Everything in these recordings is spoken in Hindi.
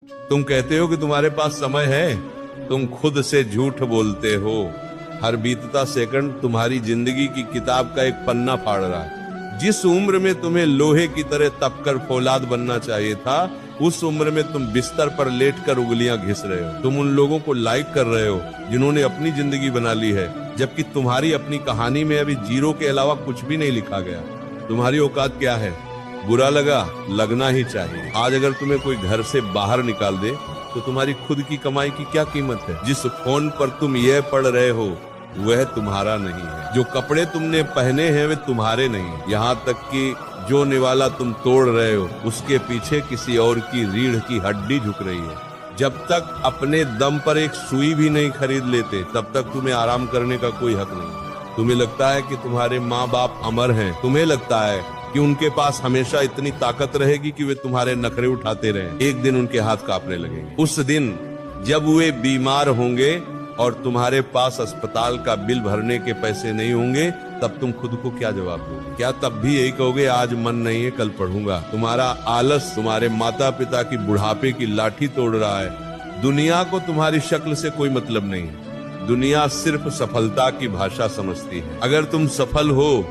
तुम कहते हो कि तुम्हारे पास समय है, तुम खुद से झूठ बोलते हो। हर बीतता सेकंड तुम्हारी जिंदगी की किताब का एक पन्ना फाड़ रहा है। जिस उम्र में तुम्हें लोहे की तरह तपकर फौलाद बनना चाहिए था, उस उम्र में तुम बिस्तर पर लेटकर उंगलियां घिस रहे हो। तुम उन लोगों को लाइक कर रहे हो जिन्होंने अपनी जिंदगी बना ली है, जबकि तुम्हारी अपनी कहानी में अभी जीरो के अलावा कुछ भी नहीं लिखा गया। तुम्हारी औकात क्या है? बुरा लगा, लगना ही चाहिए। आज अगर तुम्हें कोई घर से बाहर निकाल दे तो तुम्हारी खुद की कमाई की क्या कीमत है? जिस फोन पर तुम यह पढ़ रहे हो वह तुम्हारा नहीं है। जो कपड़े तुमने पहने हैं वे तुम्हारे नहीं। यहाँ तक कि जो निवाला तुम तोड़ रहे हो उसके पीछे किसी और की रीढ़ की हड्डी झुक रही है। जब तक अपने दम पर एक सुई भी नहीं खरीद लेते तब तक तुम्हें आराम करने का कोई हक नहीं। तुम्हें लगता है कि तुम्हारे माँ बाप अमर हैं। तुम्हें लगता है कि उनके पास हमेशा इतनी ताकत रहेगी कि वे तुम्हारे नखरे उठाते रहें। एक दिन उनके हाथ कांपने लगेंगे। उस दिन जब वे बीमार होंगे और तुम्हारे पास अस्पताल का बिल भरने के पैसे नहीं होंगे, तब तुम खुद को क्या जवाब दोगे? क्या तब भी यही कहोगे आज मन नहीं है, कल पढ़ूंगा? तुम्हारा आलस तुम्हारे माता पिता की बुढ़ापे की लाठी तोड़ रहा है। दुनिया को तुम्हारी शक्ल से कोई मतलब नहीं। दुनिया सिर्फ सफलता की भाषा समझती है। अगर तुम सफल हो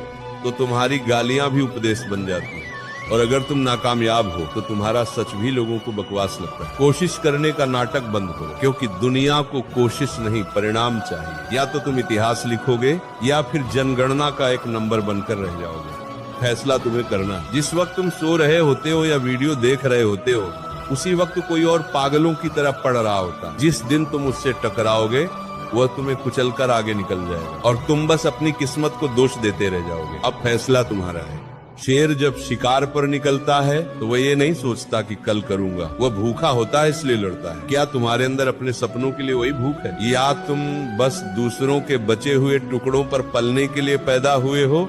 तो तुम्हारी गालियां भी उपदेश बन जाती हैं, और अगर तुम नाकामयाब हो तो तुम्हारा सच भी लोगों को बकवास लगता है। कोशिश करने का नाटक बंद करो, क्योंकि दुनिया को कोशिश नहीं परिणाम चाहिए। या तो तुम इतिहास लिखोगे या फिर जनगणना का एक नंबर बनकर रह जाओगे। फैसला तुम्हें करना। जिस वक्त तुम सो रहे होते हो या वीडियो देख रहे होते हो, उसी वक्त कोई और पागलों की तरह पढ़ रहा होता। जिस दिन तुम उससे टकराओगे वह तुम्हें कुचल कर आगे निकल जाएगा और तुम बस अपनी किस्मत को दोष देते रह जाओगे। अब फैसला तुम्हारा है। शेर जब शिकार पर निकलता है तो वह ये नहीं सोचता कि कल करूंगा, वह भूखा होता है इसलिए लड़ता है। क्या तुम्हारे अंदर अपने सपनों के लिए वही भूख है, या तुम बस दूसरों के बचे हुए टुकड़ों पर पलने के लिए पैदा हुए हो?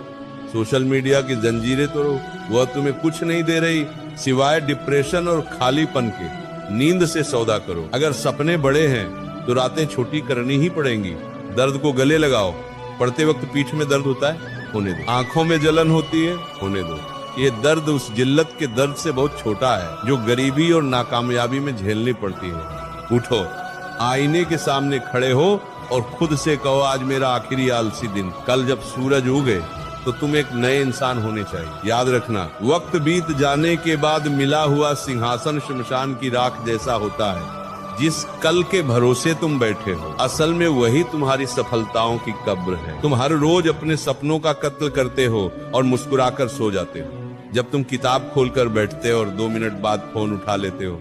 सोशल मीडिया की जंजीरें तोड़ो, वह तुम्हें कुछ नहीं दे रही सिवाय डिप्रेशन और खालीपन के। नींद से सौदा करो। अगर सपने बड़े हैं तो रातें छोटी करनी ही पड़ेंगी। दर्द को गले लगाओ। पढ़ते वक्त पीठ में दर्द होता है, होने दो। आंखों में जलन होती है, होने दो। ये दर्द उस जिल्लत के दर्द से बहुत छोटा है जो गरीबी और नाकामयाबी में झेलनी पड़ती है। उठो, आईने के सामने खड़े हो और खुद से कहो आज मेरा आखिरी आलसी दिन। कल जब सूरज उगे तो तुम एक नए इंसान होने चाहिए। याद रखना, वक्त बीत जाने के बाद मिला हुआ सिंहासन शमशान की राख जैसा होता है। जिस कल के भरोसे तुम बैठे हो, असल में वही तुम्हारी सफलताओं की कब्र है। तुम हर रोज अपने सपनों का कत्ल करते हो और मुस्कुराकर सो जाते हो। जब तुम किताब खोलकर बैठते हो और 2 मिनट बाद फोन उठा लेते हो,